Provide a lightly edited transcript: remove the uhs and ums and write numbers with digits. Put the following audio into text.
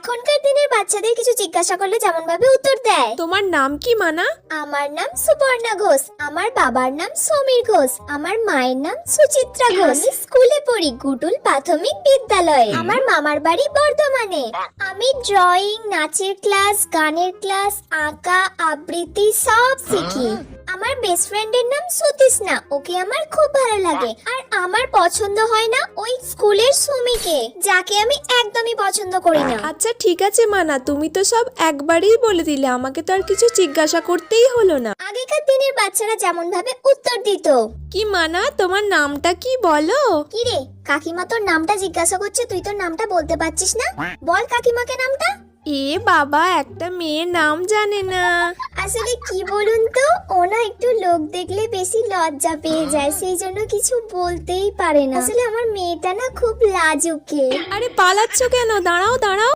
এখনকার দিনের বাচ্চাদের কিছু জিজ্ঞাসা করলে যেমন ভাবে উত্তর দেয়। তোমার নাম কি মানা? আমার নাম সুপর্ণা ঘোষ, আমার বাবার নাম সমীর ঘোষ, আমার মায়ের নাম সুচিত্রা ঘোষ। আমি স্কুলে পড়ি গুডুল প্রাথমিক বিদ্যালয়ে। আমার মামার বাড়ি বর্ধমানে। আমি ড্রয়িং, নাচের ক্লাস, গানের ক্লাস, আঁকা, আবৃত্তি সব শিখি। আমার বেস্ট ফ্রেন্ডের নাম সুতিষ্ণা, ওকে আমার খুব ভালো লাগে। আর আমার পছন্দ হয় না ওই স্কুলের সুমিকে, যাকে আমি একদমই পছন্দ করি না। আচ্ছা ঠিক আছে মানা, তুমি তো সব একবারেই বলে দিলে, আমাকে তো আর কিছু জিজ্ঞাসা করতেই হলো না। আগেকার দিনের বাচ্চারা যেমন ভাবে উত্তর দিত। কি মানা, তোমার নামটা কি বলো? কি রে, কাকিমা তোর নামটা জিজ্ঞাসা করছে, তুই তোর নামটা বলতে পারছিস না? বল কাকিমাকে নামটা। এ বাবা, একটা মেয়ের নাম জানে না। আসলে কি বলুন তো, ও না একটু লোক দেখলে বেশি লজ্জা পেয়ে যায়, সেই জন্য কিছু বলতেই পারে না। আসলে আমার মেয়েটা না খুব লাজুকে। আরে পালাচ্ছ কেন? দাঁড়াও দাঁড়াও।